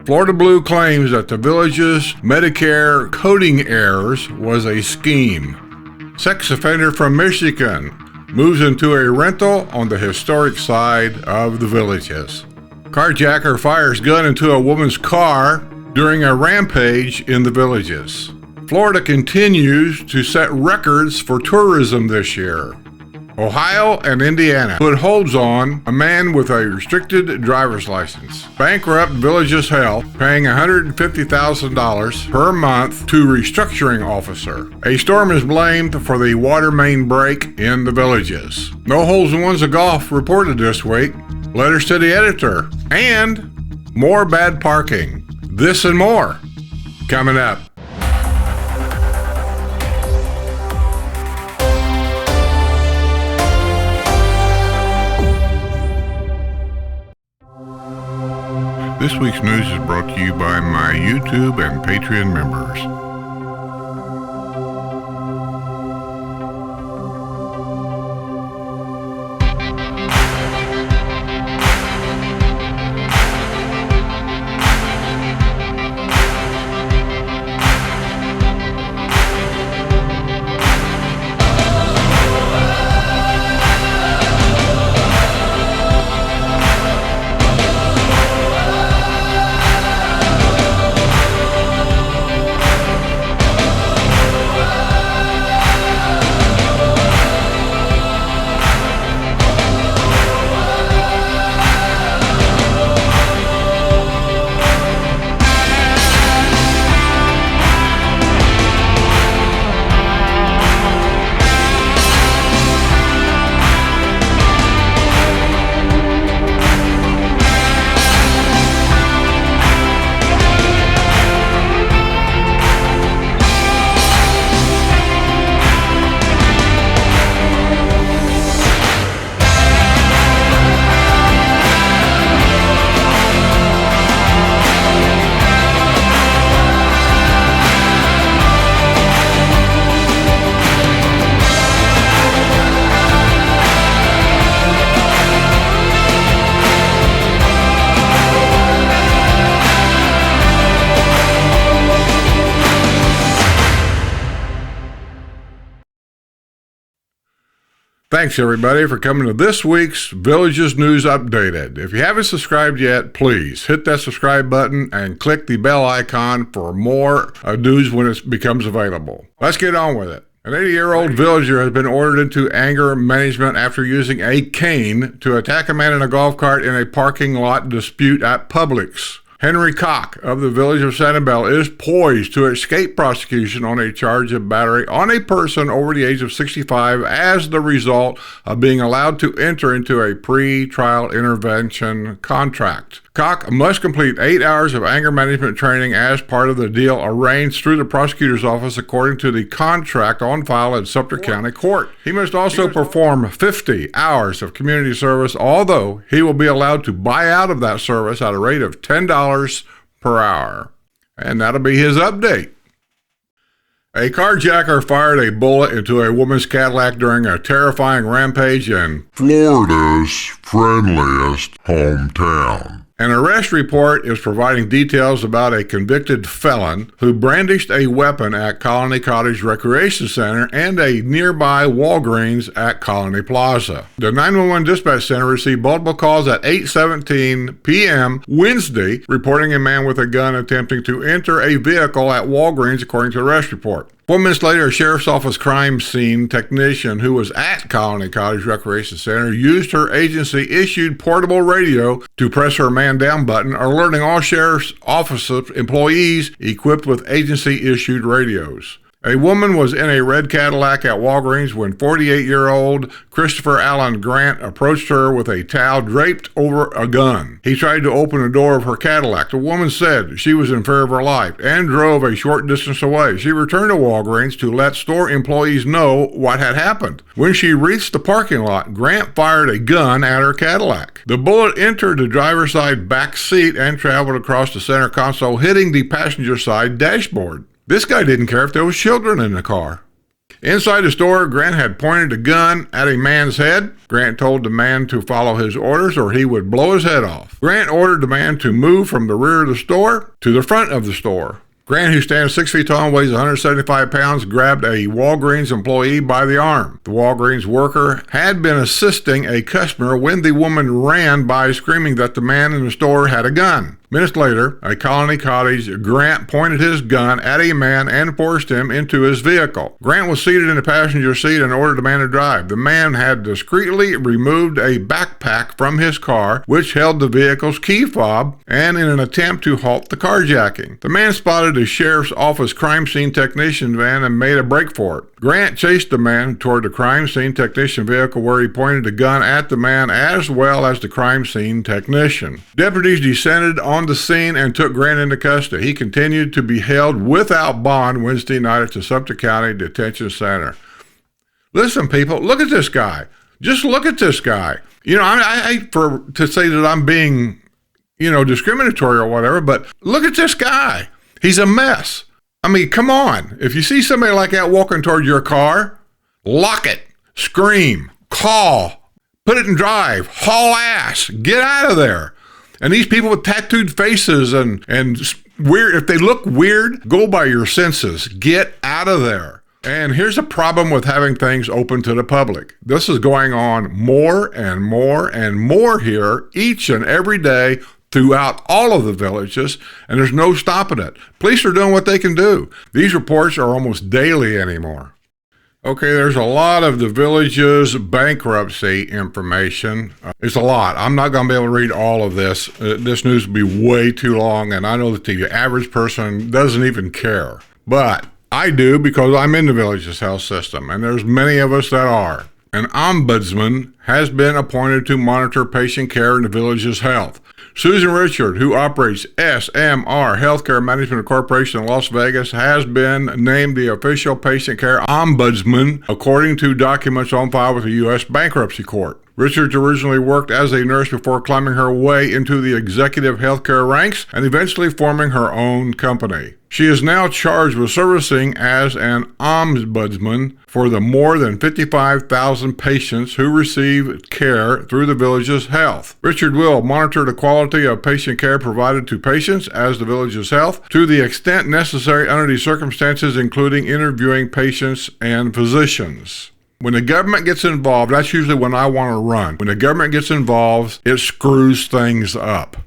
Florida Blue claims that the village's Medicare coding errors was a scheme. Sex offender from Michigan moves into a rental on the historic side of the villages. Carjacker fires gun into a woman's car during a rampage in the villages. Florida continues to set records for tourism this year. Ohio and Indiana put holds on a man with a restricted driver's license. Bankrupt villages health, paying $150,000 per month to restructuring officer. A storm is blamed for the water main break in the villages. No holes in ones of golf reported this week. Letters to the editor. And more bad parking. This and more coming up. This week's news is brought to you by my YouTube and Patreon members. Thanks, everybody, for coming to this week's Villages News Updated. If you haven't subscribed yet, please hit that subscribe button and click the bell icon for more news when it becomes available. Let's get on with it. An 80-year-old villager has been ordered into anger management after using a cane to attack a man in a golf cart in a parking lot dispute at Publix. Henry Koch of the village of Sanibel is poised to escape prosecution on a charge of battery on a person over the age of 65 as the result of being allowed to enter into a pre-trial intervention contract. Koch must complete 8 hours of anger management training as part of the deal arranged through the prosecutor's office according to the contract on file at Sumter County Court. He must also perform 50 hours of community service, although he will be allowed to buy out of that service at a rate of $10 per hour. And that'll be his update. A carjacker fired a bullet into a woman's Cadillac during a terrifying rampage in Florida's friendliest hometown. An arrest report is providing details about a convicted felon who brandished a weapon at Colony Cottage Recreation Center and a nearby Walgreens at Colony Plaza. The 911 dispatch center received multiple calls at 8:17 p.m. Wednesday, reporting a man with a gun attempting to enter a vehicle at Walgreens, according to the arrest report. 4 minutes later, a sheriff's office crime scene technician who was at Colony Cottage Recreation Center used her agency-issued portable radio to press her man-down button, alerting all sheriff's office employees equipped with agency-issued radios. A woman was in a red Cadillac at Walgreens when 48-year-old Christopher Allen Grant approached her with a towel draped over a gun. He tried to open the door of her Cadillac. The woman said she was in fear of her life and drove a short distance away. She returned to Walgreens to let store employees know what had happened. When she reached the parking lot, Grant fired a gun at her Cadillac. The bullet entered the driver's side back seat and traveled across the center console, hitting the passenger side dashboard. This guy didn't care if there was children in the car. Inside the store, Grant had pointed a gun at a man's head. Grant told the man to follow his orders or he would blow his head off. Grant ordered the man to move from the rear of the store to the front of the store. Grant, who stands 6 feet tall and weighs 175 pounds, grabbed a Walgreens employee by the arm. The Walgreens worker had been assisting a customer when the woman ran by screaming that the man in the store had a gun. Minutes later, at Colony Cottage, Grant pointed his gun at a man and forced him into his vehicle. Grant was seated in the passenger seat and ordered the man to drive. The man had discreetly removed a backpack from his car, which held the vehicle's key fob, and in an attempt to halt the carjacking. The man spotted a sheriff's office crime scene technician van and made a break for it. Grant chased the man toward the crime scene technician vehicle where he pointed a gun at the man as well as the crime scene technician. Deputies descended on the scene and took Grant into custody. He continued to be held without bond Wednesday night at the Sumter County Detention Center. Listen, people, look at this guy. Just look at this guy. You know, I hate to say that I'm being, discriminatory or whatever, but look at this guy. He's a mess. I mean, come on. If you see somebody like that walking toward your car, lock it, scream, call, put it in drive, haul ass, get out of there. And these people with tattooed faces and weird, if they look weird, go by your senses. Get out of there. And here's a problem with having things open to the public. This is going on more and more and more here each and every day throughout all of the villages, and there's no stopping it. Police are doing what they can do. These reports are almost daily anymore. Okay, there's a lot of the village's bankruptcy information. It's a lot. I'm not going to be able to read all of this. This news will be way too long, and I know that the average person doesn't even care. But I do because I'm in the village's health system, and there's many of us that are. An ombudsman has been appointed to monitor patient care in the village's health. Susan Richard, who operates SMR Healthcare Management Corporation in Las Vegas, has been named the official patient care ombudsman, according to documents on file with the U.S. Bankruptcy Court. Richards originally worked as a nurse before climbing her way into the executive healthcare ranks and eventually forming her own company. She is now charged with servicing as an ombudsman for the more than 55,000 patients who receive care through the village's health. Richard will monitor the quality of patient care provided to patients as the village's health to the extent necessary under these circumstances, including interviewing patients and physicians. When the government gets involved, that's usually when I want to run. When the government gets involved, it screws things up.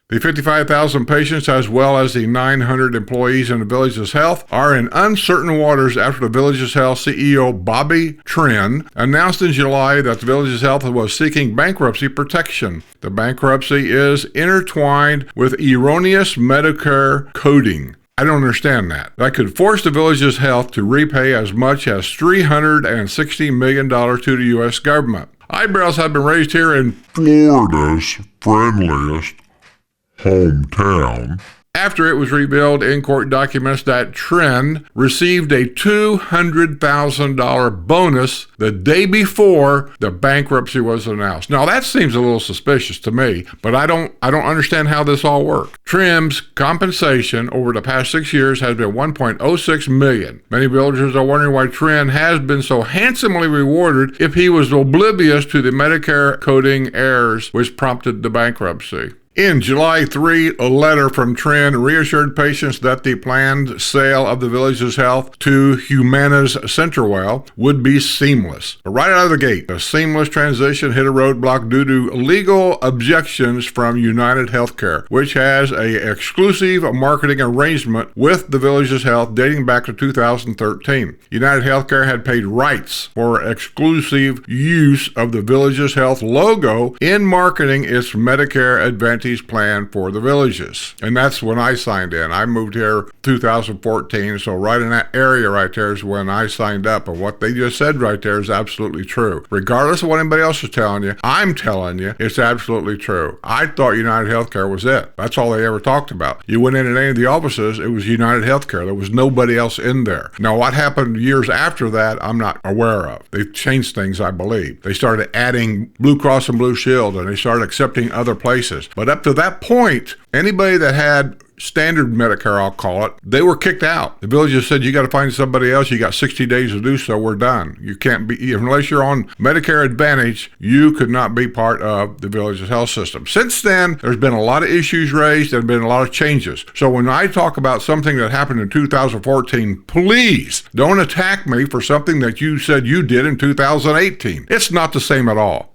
The 55,000 patients, as well as the 900 employees in the village's health, are in uncertain waters after the village's health CEO Bobby Trin announced in July that the village's health was seeking bankruptcy protection. The bankruptcy is intertwined with erroneous Medicare coding. I don't understand that. That could force the village's health to repay as much as $360 million to the U.S. government. Eyebrows have been raised here in Florida's friendliest hometown after it was revealed in court documents that Trin received a $200,000 bonus the day before the bankruptcy was announced. Now that seems a little suspicious to me, but I don't understand how this all works. Trin's compensation over the past 6 years has been $1.06 million. Many villagers are wondering why Trin has been so handsomely rewarded if he was oblivious to the Medicare coding errors which prompted the bankruptcy. In July 3, a letter from Trin reassured patients that the planned sale of the village's health to Humana's Centerwell would be seamless. But right out of the gate, the seamless transition hit a roadblock due to legal objections from United Healthcare, which has an exclusive marketing arrangement with the village's health dating back to 2013. United Healthcare had paid rights for exclusive use of the village's health logo in marketing its Medicare Advantage plan for the villages. And that's when I signed in. I moved here 2014, so right in that area right there is when I signed up. And what they just said right there is absolutely true. Regardless of what anybody else is telling you, I'm telling you it's absolutely true. I thought United Healthcare was it. That's all they ever talked about. You went in any of the offices, it was United Healthcare. There was nobody else in there. Now, what happened years after that, I'm not aware of. They've changed things, I believe. They started adding Blue Cross and Blue Shield, and they started accepting other places. But up to that point, anybody that had standard Medicare, I'll call it, they were kicked out. The villages said, you got to find somebody else. You got 60 days to do so. We're done. You can't be, unless you're on Medicare Advantage, you could not be part of the village's health system. Since then, there's been a lot of issues raised and been a lot of changes. So when I talk about something that happened in 2014, please don't attack me for something that you said you did in 2018. It's not the same at all.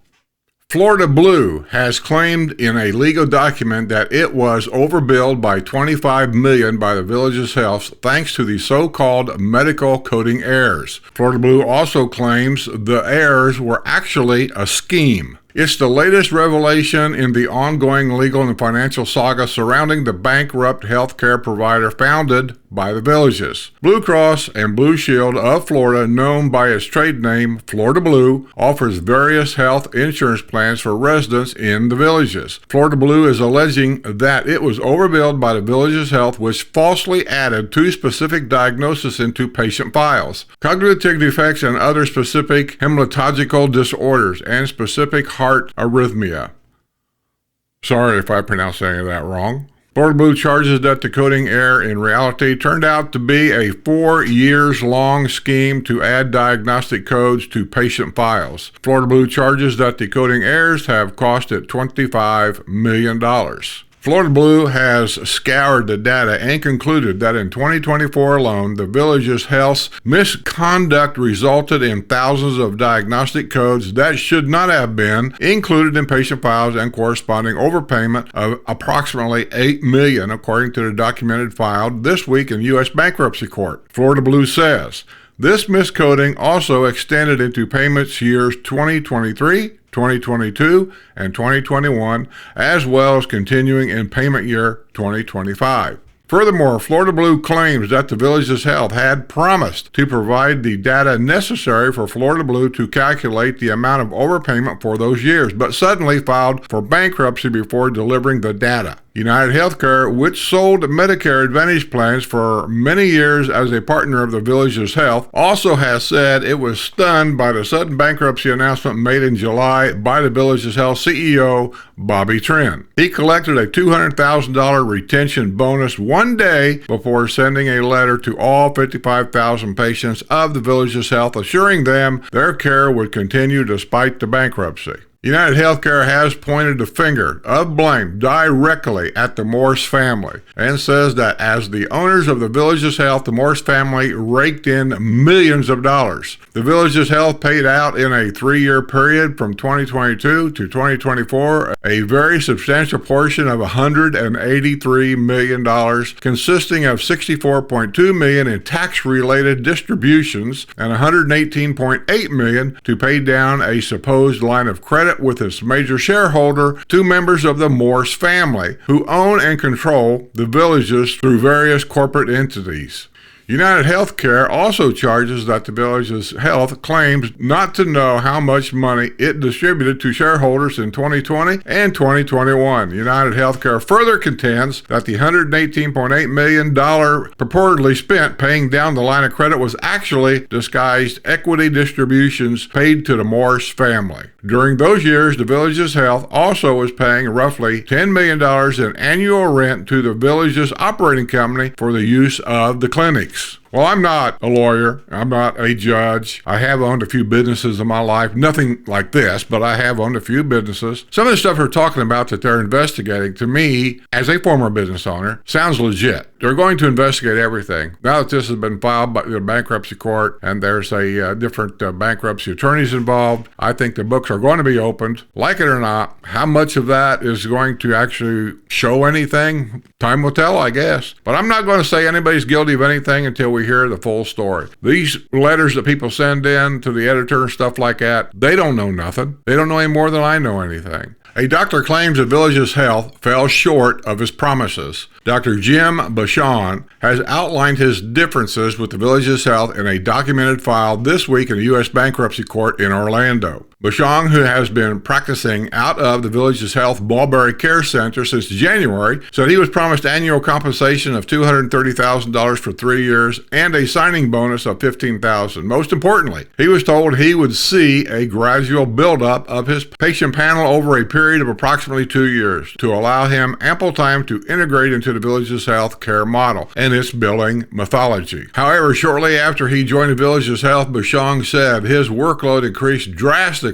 Florida Blue has claimed in a legal document that it was overbilled by $25 million by the village's health thanks to the so-called medical coding errors. Florida Blue also claims the errors were actually a scheme. It's the latest revelation in the ongoing legal and financial saga surrounding the bankrupt healthcare provider founded by the villages. Blue Cross and Blue Shield of Florida, known by its trade name Florida Blue, offers various health insurance plans for residents in the villages. Florida Blue is alleging that it was overbilled by the villages health, which falsely added 2 specific diagnoses into patient files: cognitive defects and other specific hematological disorders and specific heart arrhythmia. Sorry if I pronounced any of that wrong. Florida Blue charges that the coding error in reality turned out to be a 4 years long scheme to add diagnostic codes to patient files. Florida Blue charges that the coding errors have cost it $25 million. Florida Blue has scoured the data and concluded that in 2024 alone, the village's health's misconduct resulted in thousands of diagnostic codes that should not have been included in patient files and corresponding overpayment of approximately $8 million, according to the documented filed this week in U.S. bankruptcy court. Florida Blue says this miscoding also extended into payments years 2023, 2022, and 2021, as well as continuing in payment year 2025. Furthermore, Florida Blue claims that the village's health had promised to provide the data necessary for Florida Blue to calculate the amount of overpayment for those years, but suddenly filed for bankruptcy before delivering the data. United Healthcare, which sold Medicare Advantage plans for many years as a partner of the village's health, also has said it was stunned by the sudden bankruptcy announcement made in July by the village's health CEO, Bobby Trin. He collected a $200,000 retention bonus one day before sending a letter to all 55,000 patients of the village's health, assuring them their care would continue despite the bankruptcy. United Healthcare has pointed the finger of blame directly at the Morse family and says that as the owners of the village's health, the Morse family raked in millions of dollars. The village's health paid out in a 3-year period from 2022 to 2024 a very substantial portion of $183 million, consisting of $64.2 million in tax-related distributions and $118.8 million to pay down a supposed line of credit with its major shareholder, 2 members of the Morse family, who own and control the villages through various corporate entities. United Healthcare also charges that the village's health claims not to know how much money it distributed to shareholders in 2020 and 2021. United Healthcare further contends that the $118.8 million purportedly spent paying down the line of credit was actually disguised equity distributions paid to the Morse family. During those years, the village's health also was paying roughly $10 million in annual rent to the village's operating company for the use of the clinics. Well, I'm not a lawyer. I'm not a judge. I have owned a few businesses in my life. Nothing like this, but I have owned a few businesses. Some of the stuff they're talking about that they're investigating, to me, as a former business owner, sounds legit. They're going to investigate everything. Now that this has been filed by the bankruptcy court and there's a different bankruptcy attorneys involved, I think the books are going to be opened. Like it or not, how much of that is going to actually show anything? Time will tell, I guess. But I'm not going to say anybody's guilty of anything until we hear the full story. These letters that people send in to the editor and stuff like that, they don't know nothing. They don't know any more than I know anything. A doctor claims the village's health fell short of his promises. Dr. Jim Bashon has outlined his differences with the village's health in a documented file this week in the U.S. bankruptcy court in Orlando. Bashong, who has been practicing out of the Villages Health Mulberry Care Center since January, said he was promised annual compensation of $230,000 for 3 years and a signing bonus of $15,000. Most importantly, he was told he would see a gradual buildup of his patient panel over a period of approximately 2 years to allow him ample time to integrate into the Villages Health care model and its billing methodology. However, shortly after he joined the Villages Health, Bashong said his workload increased drastically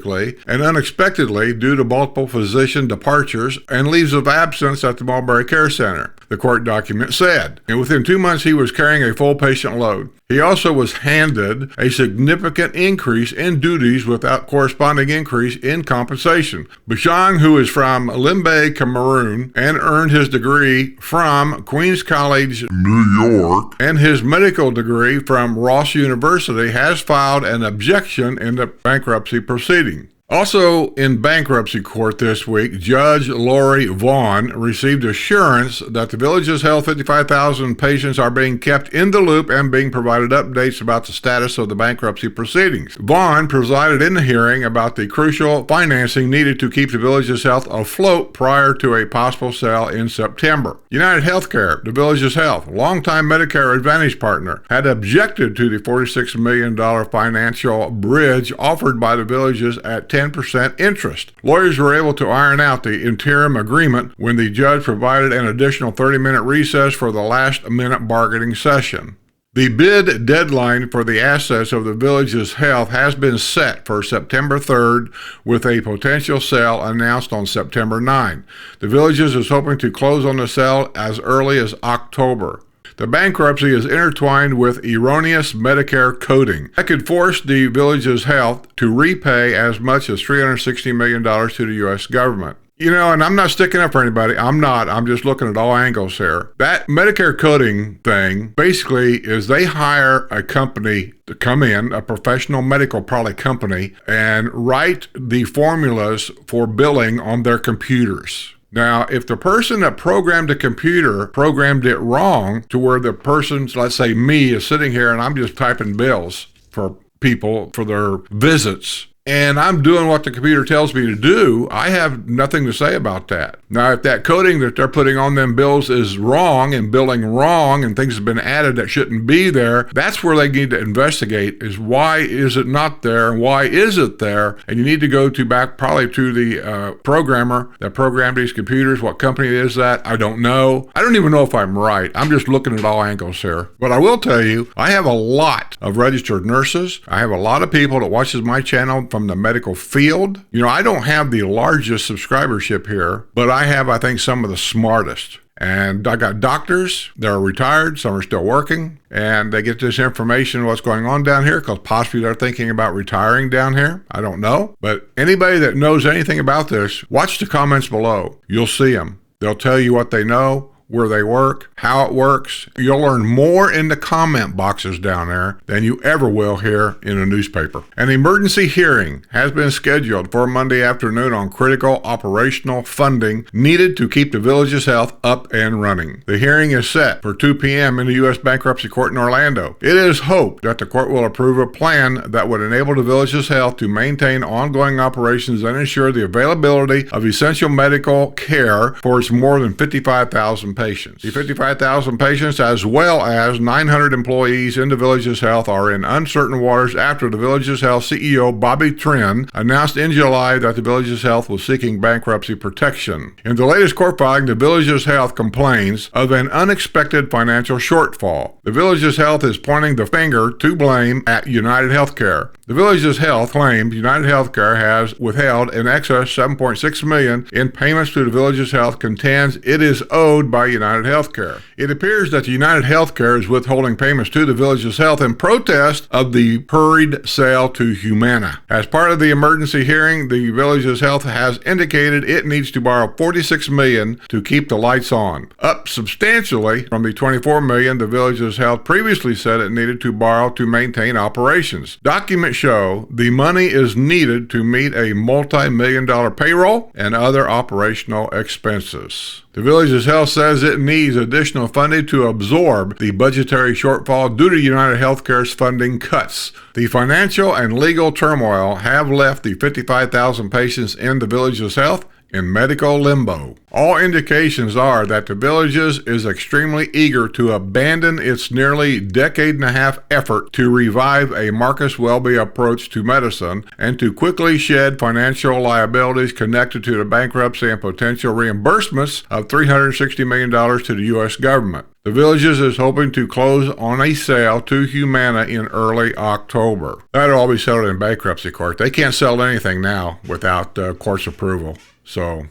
and unexpectedly due to multiple physician departures and leaves of absence at the Mulberry Care Center, the court document said. And within 2 months, he was carrying a full patient load. He also was handed a significant increase in duties without corresponding increase in compensation. Bashong, who is from Mailbag, Cameroon, and earned his degree from Queens College, New York, and his medical degree from Ross University, has filed an objection in the bankruptcy proceeding. Also in bankruptcy court this week, Judge Lori Vaughn received assurance that the Villages Health 55,000 patients are being kept in the loop and being provided updates about the status of the bankruptcy proceedings. Vaughn presided in the hearing about the crucial financing needed to keep the Villages Health afloat prior to a possible sale in September. United Healthcare, the Villages Health, longtime Medicare Advantage partner, had objected to the $46 million financial bridge offered by the Villages at 10% interest. Lawyers were able to iron out the interim agreement when the judge provided an additional 30-minute recess for the last-minute bargaining session. The bid deadline for the assets of the Villages Health has been set for September 3rd, with a potential sale announced on September 9. The Villages is hoping to close on the sale as early as October. The bankruptcy is intertwined with erroneous Medicare coding that could force the Villages Health to repay as much as $360 million to the U.S. government. You know, and I'm not sticking up for anybody. I'm just looking at all angles here. That Medicare coding thing basically is they hire a company to come in, a professional medical probably company, and write the formulas for billing on their computers. Now, if the person that programmed the computer programmed it wrong to where the person, let's say me, is sitting here and I'm just typing bills for people for their visits, and I'm doing what the computer tells me to do, I have nothing to say about that. Now, if that coding that they're putting on them bills is wrong and billing wrong and things have been added that shouldn't be there, that's where they need to investigate, is why is it not there and why is it there? And you need to go to back probably to the programmer that programmed these computers. What company is that? I don't know. I don't even know if I'm right. I'm just looking at all angles here. But I will tell you, I have a lot of registered nurses. I have a lot of people that watches my channel from the medical field. You know, I don't have the largest subscribership here, but I have, I think, some of the smartest. And I got doctors that are retired, some are still working, and they get this information, what's going on down here, because possibly they're thinking about retiring down here. I don't know. But anybody that knows anything about this, watch the comments below. You'll see them. They'll tell you what they know, where they work, how it works. You'll learn more in the comment boxes down there than you ever will here in a newspaper. An emergency hearing has been scheduled for Monday afternoon on critical operational funding needed to keep the Villages Health up and running. The hearing is set for 2 p.m. in the U.S. Bankruptcy Court in Orlando. It is hoped that the court will approve a plan that would enable the Villages Health to maintain ongoing operations and ensure the availability of essential medical care for its more than 55,000 patients. The 55,000 patients, as well as 900 employees in the Villages Health, are in uncertain waters after the Villages Health CEO Bobby Trin announced in July that the Villages Health was seeking bankruptcy protection. In the latest court filing, the Villages Health complains of an unexpected financial shortfall. The Villages Health is pointing the finger to blame at United Healthcare. The Villages Health claims United Healthcare has withheld in excess $7.6 million in payments to the Villages Health, contends it is owed by United Healthcare. It appears that the United Healthcare is withholding payments to the Villages Health in protest of the hurried sale to Humana. As part of the emergency hearing, the Villages Health has indicated it needs to borrow $46 million to keep the lights on, up substantially from the $24 million the Villages Health previously said it needed to borrow to maintain operations. Documents show the money is needed to meet a multi-million-dollar payroll and other operational expenses. The Village's Health says it needs additional funding to absorb the budgetary shortfall due to United Healthcare's funding cuts. The financial and legal turmoil have left the 55,000 patients in the Village's Health in medical limbo. All indications are that the Villages is extremely eager to abandon its nearly decade-and-a-half effort to revive a Marcus Welby approach to medicine and to quickly shed financial liabilities connected to the bankruptcy and potential reimbursements of $360 million to the U.S. government. The Villages is hoping to close on a sale to Humana in early October. That'll all be settled in bankruptcy court. They can't sell anything now without court's approval. So,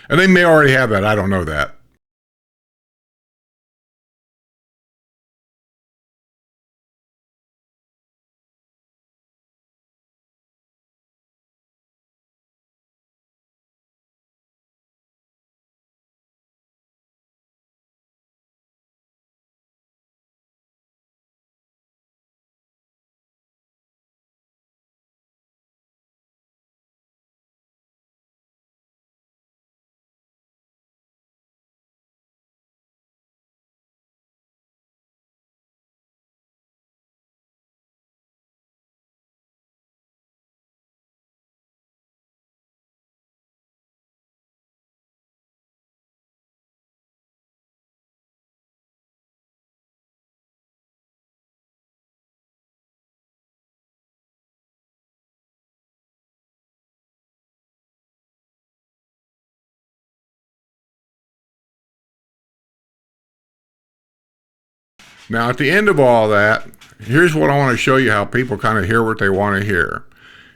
and they may already have that. I don't know that. Now, at the end of all that, here's what I want to show you how people kind of hear what they want to hear.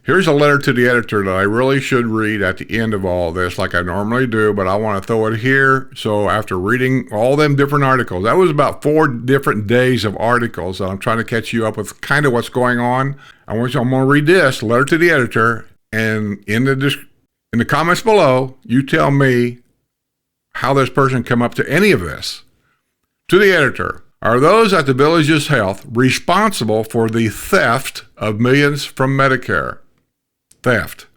Here's a letter to the editor that I really should read at the end of all this, like I normally do, but I want to throw it here. So after reading all them different articles, that was about 4 different days of articles that I'm trying to catch you up with kind of what's going on. I'm going to read this letter to the editor, and in the comments below, you tell me how this person come up to any of this. To the editor. Are those at the Village's Health responsible for the theft of millions from Medicare? Theft.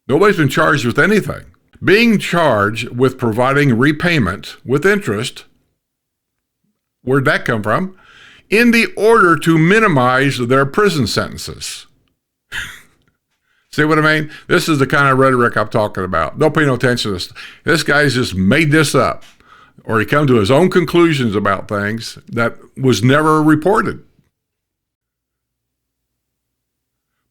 Nobody's been charged with anything. Being charged with providing repayment with interest, where'd that come from? In the order to minimize their prison sentences. See what I mean? This is the kind of rhetoric I'm talking about. Don't pay no attention to this. This guy's just made this up. Or he come to his own conclusions about things that was never reported.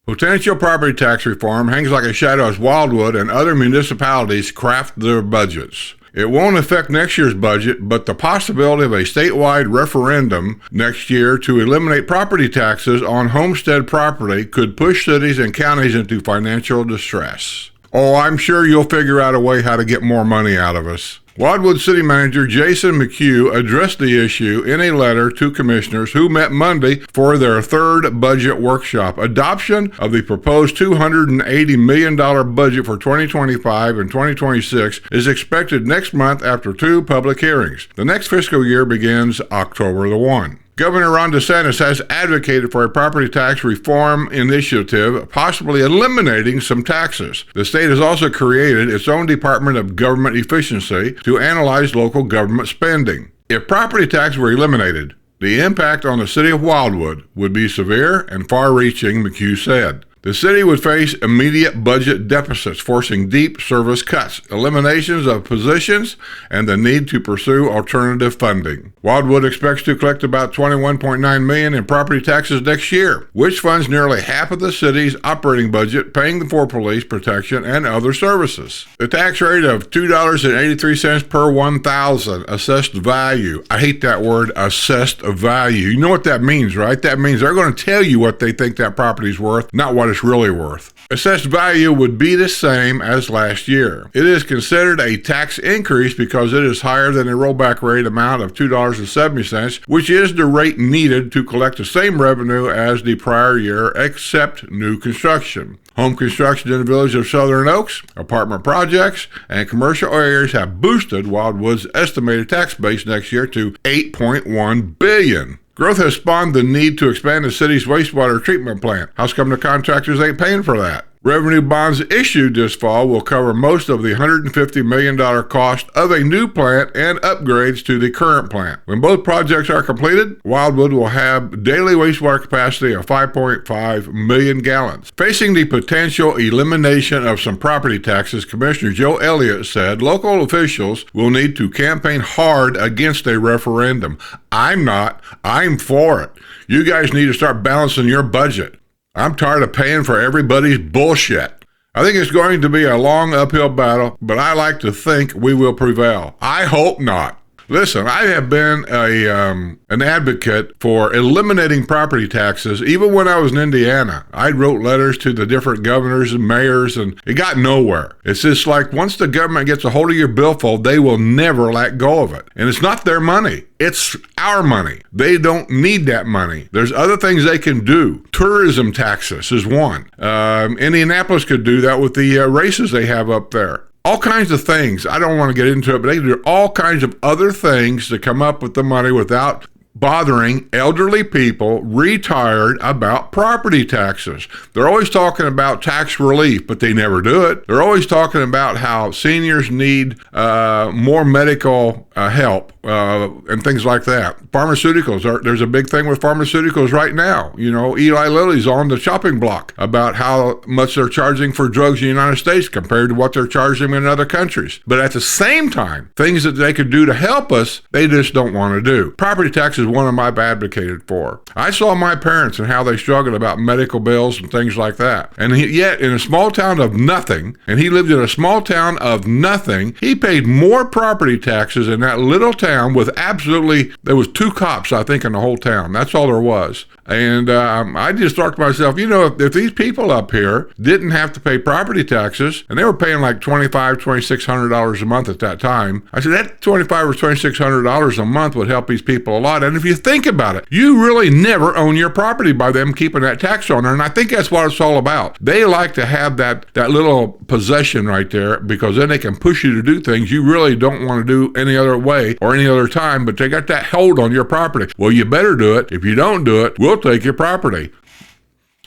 Potential property tax reform hangs like a shadow as Wildwood and other municipalities craft their budgets. It won't affect next year's budget, but the possibility of a statewide referendum next year to eliminate property taxes on homestead property could push cities and counties into financial distress. Oh, I'm sure you'll figure out a way how to get more money out of us. Wildwood City Manager Jason McHugh addressed the issue in a letter to commissioners who met Monday for their third budget workshop. Adoption of the proposed $280 million budget for 2025 and 2026 is expected next month after 2 public hearings. The next fiscal year begins October 1. Governor Ron DeSantis has advocated for a property tax reform initiative, possibly eliminating some taxes. The state has also created its own Department of Government Efficiency to analyze local government spending. If property tax were eliminated, the impact on the city of Wildwood would be severe and far-reaching, McHugh said. The city would face immediate budget deficits, forcing deep service cuts, eliminations of positions, and the need to pursue alternative funding. Wildwood expects to collect about $21.9 million in property taxes next year, which funds nearly half of the city's operating budget, paying for police protection and other services. The tax rate of $2.83 per 1,000 assessed value. I hate that word, assessed value. You know what that means, right? That means they're going to tell you what they think that property's worth, not what it's really worth. Assessed value would be the same as last year. It is considered a tax increase because it is higher than the rollback rate amount of $2.70, which is the rate needed to collect the same revenue as the prior year, except new construction. Home construction in the village of Southern Oaks, apartment projects, and commercial areas have boosted Wildwood's estimated tax base next year to $8.1 billion. Growth has spawned the need to expand the city's wastewater treatment plant. How's come the contractors ain't paying for that? Revenue bonds issued this fall will cover most of the $150 million cost of a new plant and upgrades to the current plant. When both projects are completed, Wildwood will have daily wastewater capacity of 5.5 million gallons. Facing the potential elimination of some property taxes, Commissioner Joe Elliott said local officials will need to campaign hard against a referendum. I'm not. I'm for it. You guys need to start balancing your budget. I'm tired of paying for everybody's bullshit. I think it's going to be a long uphill battle, but I like to think we will prevail. I hope not. Listen, I have been an advocate for eliminating property taxes. Even when I was in Indiana, I wrote letters to the different governors and mayors, and it got nowhere. It's just like once the government gets a hold of your billfold, they will never let go of it. And it's not their money. It's our money. They don't need that money. There's other things they can do. Tourism taxes is one. Indianapolis could do that with the races they have up there. All kinds of things. I don't want to get into it, but they do all kinds of other things to come up with the money without bothering elderly people, retired, about property taxes. They're always talking about tax relief, but they never do it. They're always talking about how seniors need more medical help and things like that. Pharmaceuticals, there's a big thing with pharmaceuticals right now. You know, Eli Lilly's on the chopping block about how much they're charging for drugs in the United States compared to what they're charging in other countries. But at the same time, things that they could do to help us, they just don't want to do. Property taxes is one of I've advocated for. I saw my parents and how they struggled about medical bills and things like that. And yet in a small town of nothing, and he lived in a small town of nothing, he paid more property taxes in that little town with there was 2 cops, I think, in the whole town. That's all there was. And I just thought to myself, you know, if these people up here didn't have to pay property taxes, and they were paying like $2,600 a month at that time, I said that $2,500 or $2,600 a month would help these people a lot. And if you think about it, you really never own your property by them keeping that tax on there. And I think that's what it's all about. They like to have that little possession right there because then they can push you to do things you really don't want to do any other way or any other time, but they got that hold on your property. Well, you better do it. If you don't do it, we'll take your property.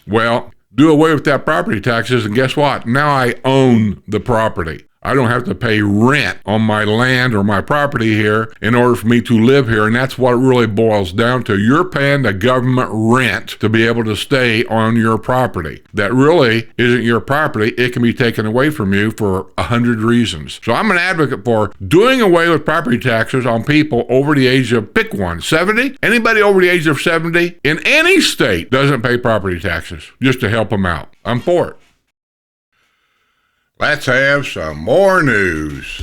Well, do away with that property taxes, and guess what? Now I own the property. I don't have to pay rent on my land or my property here in order for me to live here, and that's what it really boils down to. You're paying the government rent to be able to stay on your property. That really isn't your property. It can be taken away from you for 100 reasons. So I'm an advocate for doing away with property taxes on people over the age of, pick one, 70? Anybody over the age of 70 in any state doesn't pay property taxes, just to help them out. I'm for it. Let's have some more news.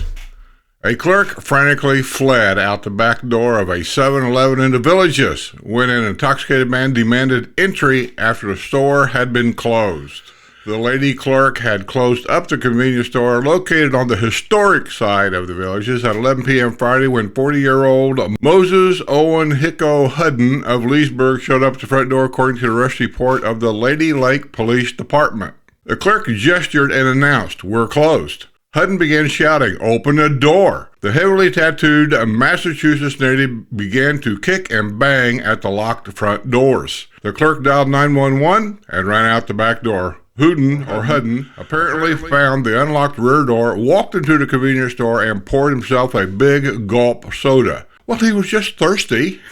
A clerk frantically fled out the back door of a 7-Eleven in the Villages when an intoxicated man demanded entry after the store had been closed. The lady clerk had closed up the convenience store located on the historic side of the Villages at 11 p.m. Friday when 40-year-old Moses Owen Hicko Hudden of Leesburg showed up at the front door, according to the arrest report of the Lady Lake Police Department. The clerk gestured and announced, "We're closed." Hudden began shouting, "Open the door." The heavily tattooed Massachusetts native began to kick and bang at the locked front doors. The clerk dialed 911 and ran out the back door. Hudden apparently found the unlocked rear door, walked into the convenience store, and poured himself a big gulp soda. Well, he was just thirsty.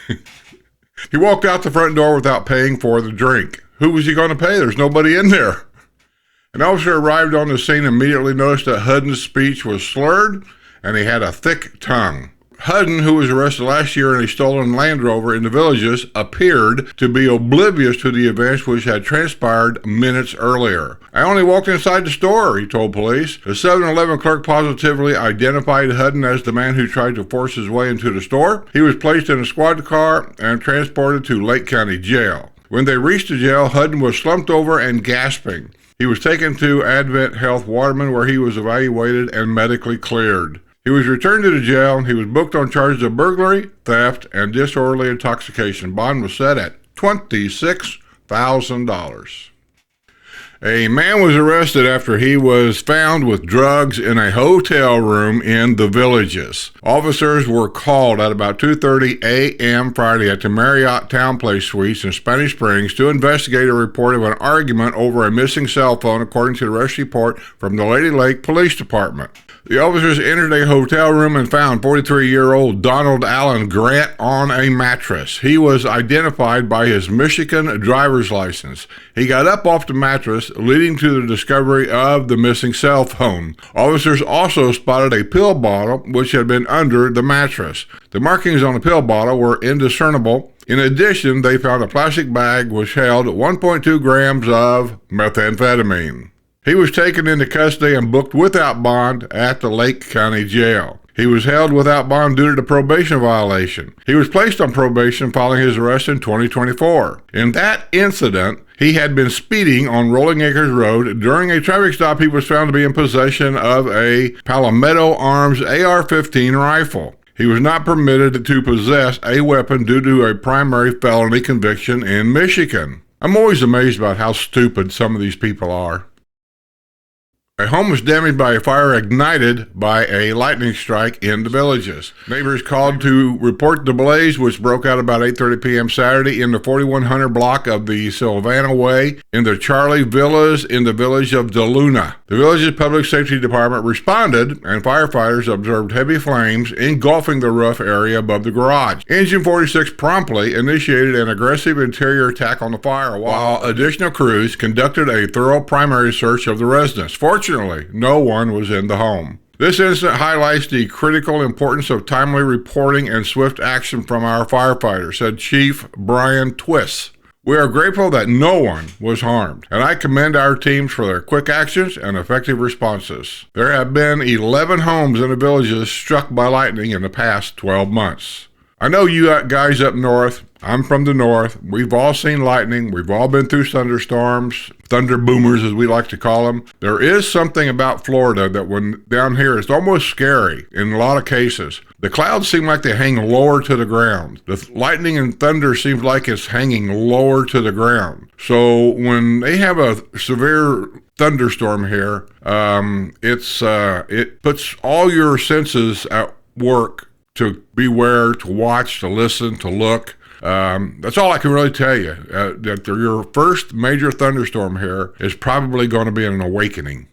He walked out the front door without paying for the drink. Who was he going to pay? There's nobody in there. An officer arrived on the scene and immediately noticed that Hudden's speech was slurred and he had a thick tongue. Hudden, who was arrested last year in a stolen Land Rover in the Villages, appeared to be oblivious to the events which had transpired minutes earlier. "I only walked inside the store," he told police. The 7-Eleven clerk positively identified Hudden as the man who tried to force his way into the store. He was placed in a squad car and transported to Lake County Jail. When they reached the jail, Hudden was slumped over and gasping. He was taken to Advent Health Waterman, where he was evaluated and medically cleared. He was returned to the jail, and he was booked on charges of burglary, theft, and disorderly intoxication. Bond was set at $26,000. A man was arrested after he was found with drugs in a hotel room in the Villages. Officers were called at about 2:30 a.m. Friday at the Marriott Town Place Suites in Spanish Springs to investigate a report of an argument over a missing cell phone, according to the arrest report from the Lady Lake Police Department. The officers entered a hotel room and found 43-year-old Donald Allen Grant on a mattress. He was identified by his Michigan driver's license. He got up off the mattress, leading to the discovery of the missing cell phone. Officers also spotted a pill bottle which had been under the mattress. The markings on the pill bottle were indiscernible. In addition, they found a plastic bag which held 1.2 grams of methamphetamine. He was taken into custody and booked without bond at the Lake County Jail. He was held without bond due to the probation violation. He was placed on probation following his arrest in 2024. In that incident, he had been speeding on Rolling Acres Road. During a traffic stop, he was found to be in possession of a Palmetto Arms AR-15 rifle. He was not permitted to possess a weapon due to a primary felony conviction in Michigan. I'm always amazed about how stupid some of these people are. A home was damaged by a fire ignited by a lightning strike in the Villages. Neighbors called to report the blaze, which broke out about 8:30 p.m. Saturday in the 4100 block of the Sylvana Way in the Charlie Villas in the village of DeLuna. The Villages Public Safety Department responded, and firefighters observed heavy flames engulfing the roof area above the garage. Engine 46 promptly initiated an aggressive interior attack on the fire, while additional crews conducted a thorough primary search of the residence. Fortunately, no one was in the home. This incident highlights the critical importance of timely reporting and swift action from our firefighters, said Chief Brian Twiss. We are grateful that no one was harmed, and I commend our teams for their quick actions and effective responses. There have been 11 homes in the Villages struck by lightning in the past 12 months. I know you guys up north, I'm from the north, we've all seen lightning, we've all been through thunderstorms, thunder boomers as we like to call them. There is something about Florida that when down here it's almost scary in a lot of cases. The clouds seem like they hang lower to the ground. The lightning and thunder seems like it's hanging lower to the ground. So when they have a severe thunderstorm here, it puts all your senses at work to beware, to watch, to listen, to look. That's all I can really tell you. That your first major thunderstorm here is probably going to be an awakening.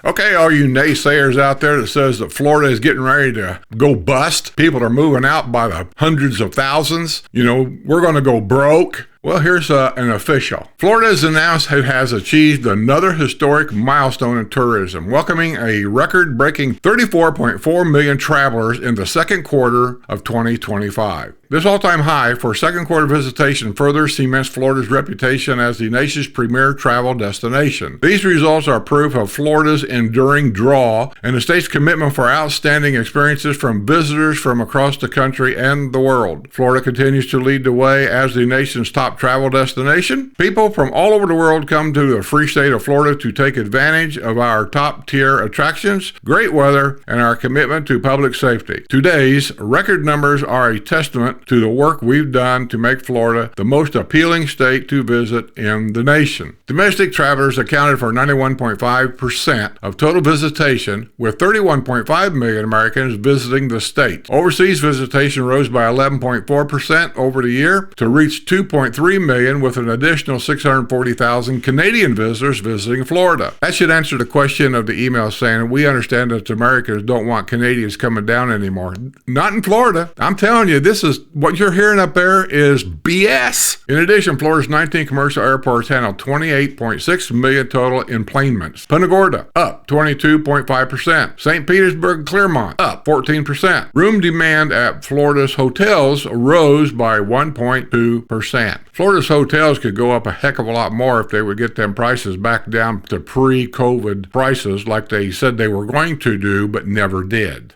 Okay, all you naysayers out there that says that Florida is getting ready to go bust, people are moving out by the hundreds of thousands, we're going to go broke. Well, here's an official. Florida has announced it has achieved another historic milestone in tourism, welcoming a record-breaking 34.4 million travelers in the second quarter of 2025. This all-time high for second quarter visitation further cements Florida's reputation as the nation's premier travel destination. These results are proof of Florida's enduring draw and the state's commitment for outstanding experiences from visitors from across the country and the world. Florida continues to lead the way as the nation's top travel destination. People from all over the world come to the free state of Florida to take advantage of our top-tier attractions, great weather, and our commitment to public safety. Today's record numbers are a testament to the work we've done to make Florida the most appealing state to visit in the nation. Domestic travelers accounted for 91.5% of total visitation, with 31.5 million Americans visiting the state. Overseas visitation rose by 11.4% over the year to reach 2.3 million, with an additional 640,000 Canadian visitors visiting Florida. That should answer the question of the email saying, we understand that Americans don't want Canadians coming down anymore. Not in Florida. I'm telling you, this is what you're hearing up there is BS. In addition, Florida's 19 commercial airports handled 28.6 million total enplanements. Punta Gorda, up 22.5%. St. Petersburg, Clermont, up 14%. Room demand at Florida's hotels rose by 1.2%. Florida's hotels could go up a heck of a lot more if they would get them prices back down to pre-COVID prices like they said they were going to do, but never did.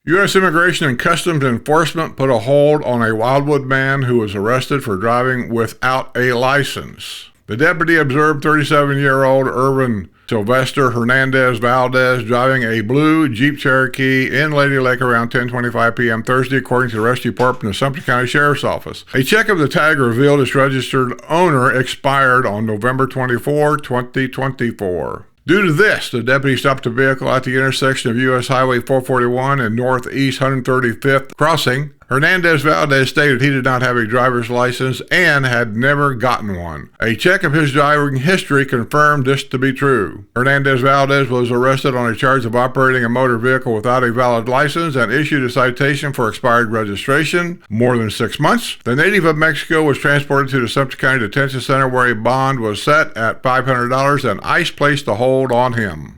U.S. Immigration and Customs Enforcement put a hold on a Wildwood man who was arrested for driving without a license. The deputy observed 37-year-old Irvin Sylvester Hernandez Valdez driving a blue Jeep Cherokee in Lady Lake around 10:25 p.m. Thursday, according to the arrest report from the Sumter County Sheriff's Office. A check of the tag revealed its registered owner expired on November 24, 2024. Due to this, the deputy stopped the vehicle at the intersection of U.S. Highway 441 and Northeast 135th crossing. Hernandez Valdez stated he did not have a driver's license and had never gotten one. A check of his driving history confirmed this to be true. Hernandez Valdez was arrested on a charge of operating a motor vehicle without a valid license and issued a citation for expired registration, more than 6 months. The native of Mexico was transported to the Sumter County Detention Center where a bond was set at $500 and ICE placed a hold on him.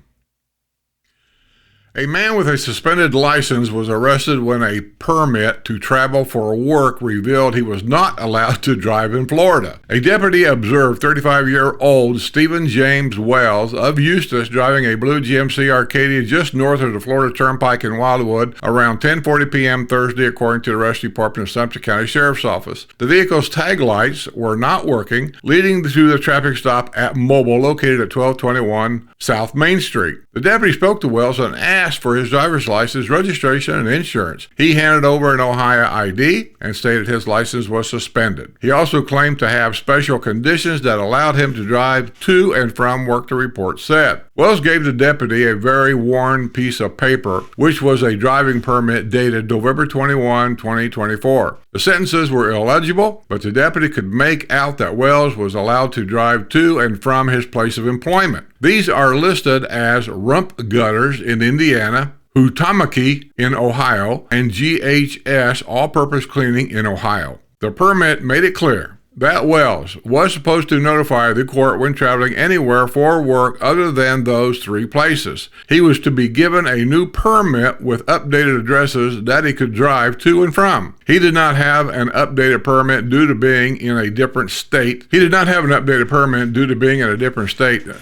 A man with a suspended license was arrested when a permit to travel for work revealed he was not allowed to drive in Florida. A deputy observed 35-year-old Stephen James Wells of Eustis driving a blue GMC Arcadia just north of the Florida Turnpike in Wildwood around 10:40 p.m. Thursday, according to the arrest report from the Sumter County Sheriff's Office. The vehicle's tag lights were not working, leading to the traffic stop at Mobile, located at 1221 South Main Street. The deputy spoke to Wells and asked for his driver's license, registration, and insurance. He handed over an Ohio ID and stated his license was suspended. He also claimed to have special conditions that allowed him to drive to and from work, the report said. Wells gave the deputy a very worn piece of paper, which was a driving permit dated November 21, 2024. The sentences were illegible, but the deputy could make out that Wells was allowed to drive to and from his place of employment. These are listed as rump gutters in Indiana, Hutamaki in Ohio, and GHS all-purpose cleaning in Ohio. The permit made it clear that Wells was supposed to notify the court when traveling anywhere for work other than those three places. He was to be given a new permit with updated addresses that he could drive to and from. He did not have an updated permit due to being in a different state.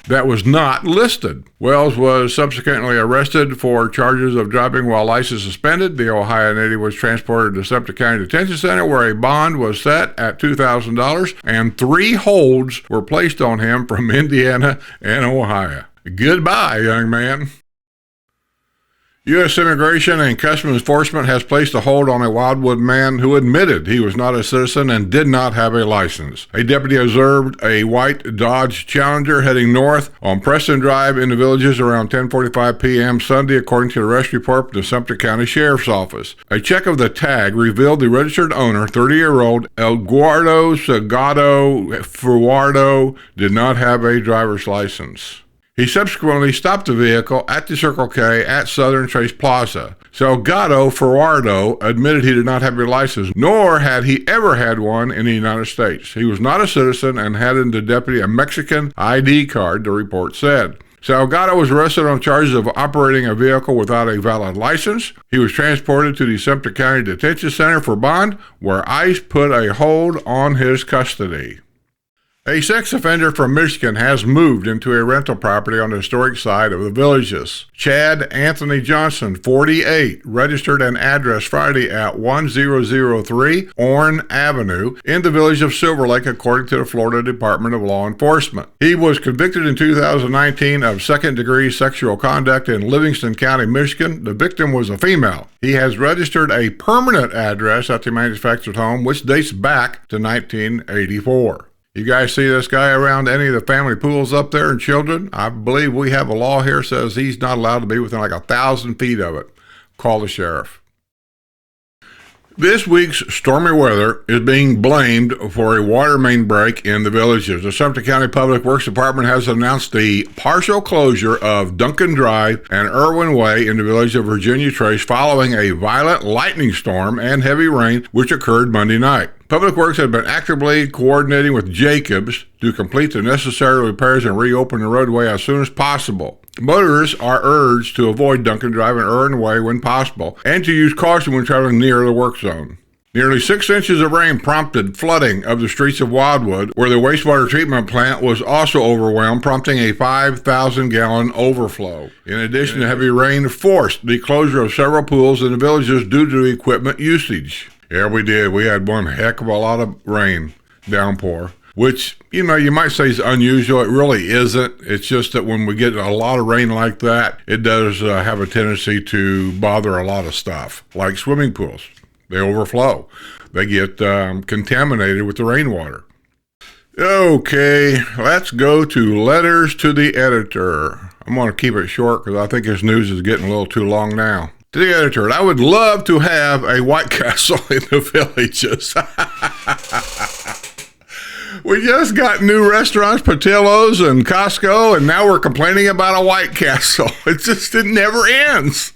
That was not listed. Wells was subsequently arrested for charges of driving while license suspended. The Ohio native was transported to Sumter County Detention Center where a bond was set at $2,000 and 3 holds were placed on him from Indiana and Ohio. Goodbye, young man. U.S. Immigration and Customs Enforcement has placed a hold on a Wildwood man who admitted he was not a citizen and did not have a license. A deputy observed a white Dodge Challenger heading north on Preston Drive in the Villages around 10:45 p.m. Sunday, according to the arrest report from the Sumter County Sheriff's Office. A check of the tag revealed the registered owner, 30-year-old Eduardo Salgado Fuardo, did not have a driver's license. He subsequently stopped the vehicle at the Circle K at Southern Trace Plaza. Salgado Fuardo admitted he did not have a license, nor had he ever had one in the United States. He was not a citizen and handed the deputy a Mexican ID card, the report said. Salgado was arrested on charges of operating a vehicle without a valid license. He was transported to the Sumter County Detention Center for bond, where ICE put a hold on his custody. A sex offender from Michigan has moved into a rental property on the historic side of the Villages. Chad Anthony Johnson, 48, registered an address Friday at 1003 Orne Avenue in the village of Silver Lake, according to the Florida Department of Law Enforcement. He was convicted in 2019 of second-degree sexual conduct in Livingston County, Michigan. The victim was a female. He has registered a permanent address at the manufactured home, which dates back to 1984. You guys see this guy around any of the family pools up there and children? I believe we have a law here that says he's not allowed to be within like 1,000 feet of it. Call the sheriff. This week's stormy weather is being blamed for a water main break in the Villages. The Sumter County Public Works Department has announced the partial closure of Duncan Drive and Irwin Way in the village of Virginia Trace following a violent lightning storm and heavy rain which occurred Monday night. Public Works has been actively coordinating with Jacobs to complete the necessary repairs and reopen the roadway as soon as possible. Motorists are urged to avoid Duncan Drive and Irwin Way when possible and to use caution when traveling near the work zone. Nearly 6 inches of rain prompted flooding of the streets of Wildwood, where the wastewater treatment plant was also overwhelmed, prompting a 5,000-gallon overflow. In addition, the heavy rain forced the closure of several pools in the Villages due to equipment usage. Yeah, we did. We had one heck of a lot of rain downpour. which, you know, you might say is unusual. It really isn't. It's just that when we get a lot of rain like that, it does have a tendency to bother a lot of stuff, like swimming pools. They overflow. They get contaminated with the rainwater. Okay, let's go to letters to the editor. I'm going to keep it short because I think this news is getting a little too long now. To the editor, I would love to have a White Castle in the villages. We just got new restaurants, Portillo's and Costco, and now we're complaining about a White Castle. It never ends.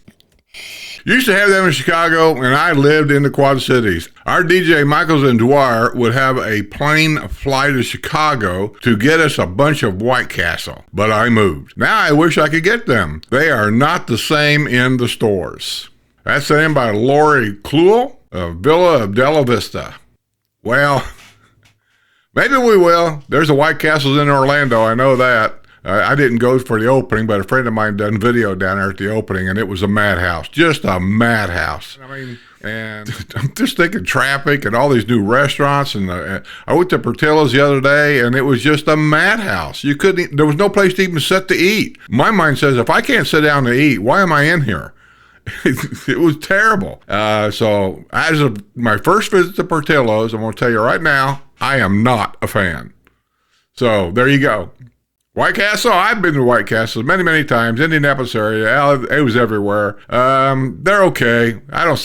Used to have them in Chicago, and I lived in the Quad Cities. Our DJ Michaels and Dwyer would have a plane fly to Chicago to get us a bunch of White Castle, but I moved. Now I wish I could get them. They are not the same in the stores. That's sent in by Lori Kluel of Villa of Della Vista. Well, maybe we will. There's a White Castle in Orlando, I know that. I didn't go for the opening, but a friend of mine done video down there at the opening, and it was a madhouse, just a madhouse. I mean, and I'm just thinking traffic and all these new restaurants. And I went to Portillo's the other day, and it was just a madhouse. You couldn't. There was no place to even sit to eat. My mind says, if I can't sit down to eat, why am I in here? It was terrible. So as of my first visit to Portillo's, I'm going to tell you right now, I am not a fan. So there you go. White Castle, I've been to White Castle many, many times. Indianapolis area, it was everywhere. They're okay. I don't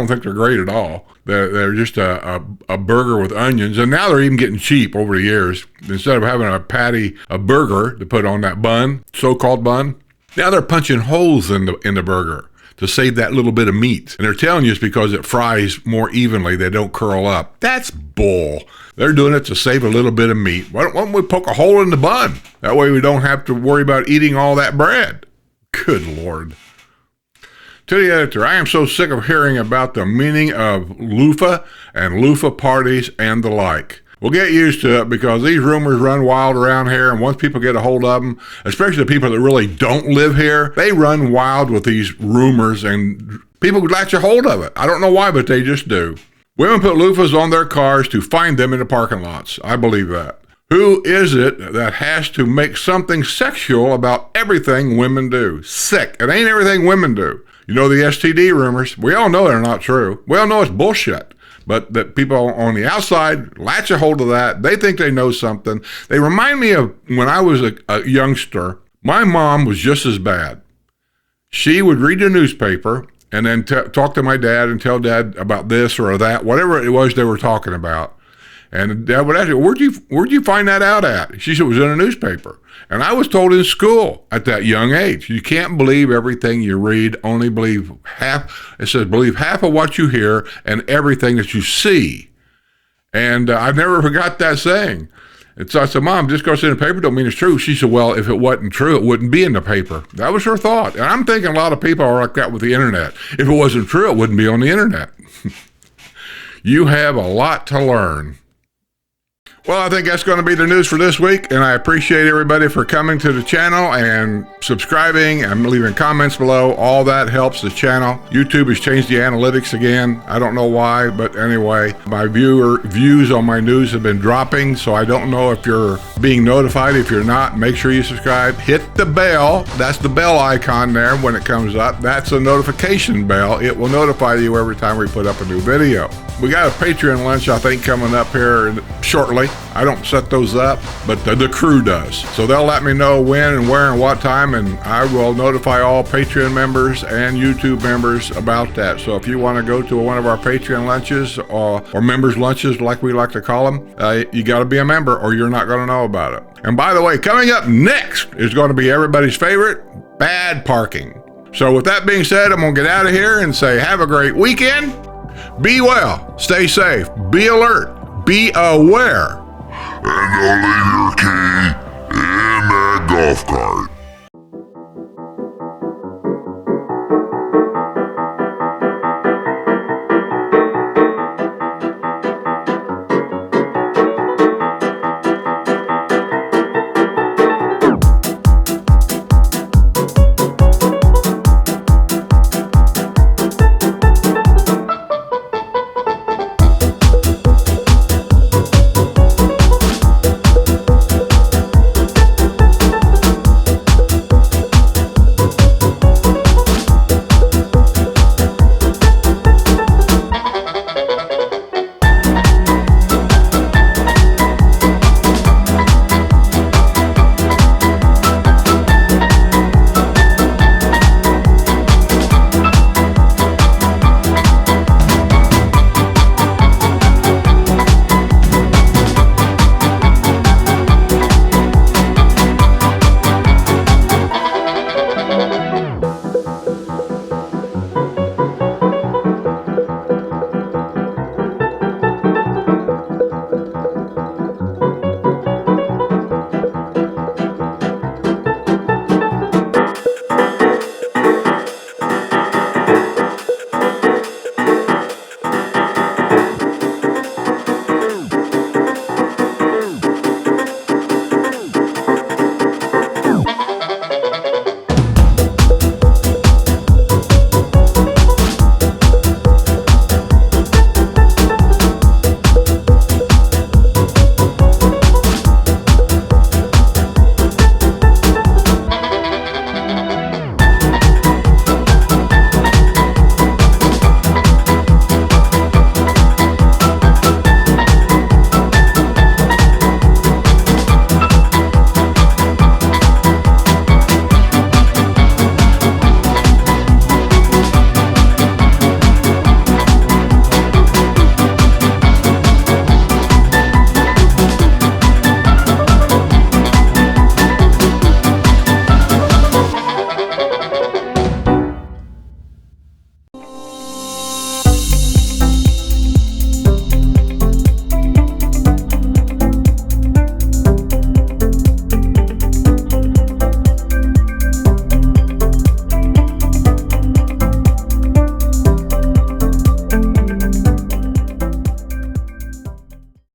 think they're great at all. They're just a burger with onions, and now they're even getting cheap over the years. Instead of having a burger to put on that bun, so-called bun, now they're punching holes in the burger to save that little bit of meat. And they're telling you it's because it fries more evenly. They don't curl up. That's bull. They're doing it to save a little bit of meat. Why don't we poke a hole in the bun? That way we don't have to worry about eating all that bread. Good Lord. To the editor, I am so sick of hearing about the meaning of loofah and loofah parties and the like. We'll get used to it because these rumors run wild around here, and once people get a hold of them, especially the people that really don't live here, they run wild with these rumors, and people latch a hold of it. I don't know why, but they just do. Women put loofahs on their cars to find them in the parking lots. I believe that. Who is it that has to make something sexual about everything women do? Sick. It ain't everything women do. You know the STD rumors. We all know they're not true. We all know it's bullshit. But that people on the outside latch a hold of that. They think they know something. They remind me of when I was a youngster. My mom was just as bad. She would read the newspaper and then talk to my dad and tell dad about this or that, whatever it was they were talking about. And dad would ask her, where'd you find that out at? She said, it was in a newspaper. And I was told in school at that young age, you can't believe everything you read, only believe half. It says, believe half of what you hear and everything that you see. And I never forgot that saying. And so I said, Mom, just because it's in the paper don't mean it's true. She said, well, if it wasn't true, it wouldn't be in the paper. That was her thought. And I'm thinking a lot of people are like that with the internet. If it wasn't true, it wouldn't be on the internet. You have a lot to learn. Well, I think that's going to be the news for this week, and I appreciate everybody for coming to the channel and subscribing and leaving comments below. All that helps the channel. YouTube has changed the analytics again. I don't know why, but anyway, my views on my news have been dropping, so I don't know if you're being notified. If you're not, make sure you subscribe. Hit the bell. That's the bell icon there when it comes up. That's a notification bell. It will notify you every time we put up a new video. We got a Patreon lunch, I think, coming up here shortly. I don't set those up, but the crew does. So they'll let me know when and where and what time, and I will notify all Patreon members and YouTube members about that. So if you want to go to one of our Patreon lunches or members lunches, like we like to call them, you got to be a member or you're not going to know about it. And by the way, coming up next is going to be everybody's favorite, bad parking. So with that being said, I'm going to get out of here and say have a great weekend. Be well, stay safe, be alert, be aware. And you'll leave your key in that golf cart.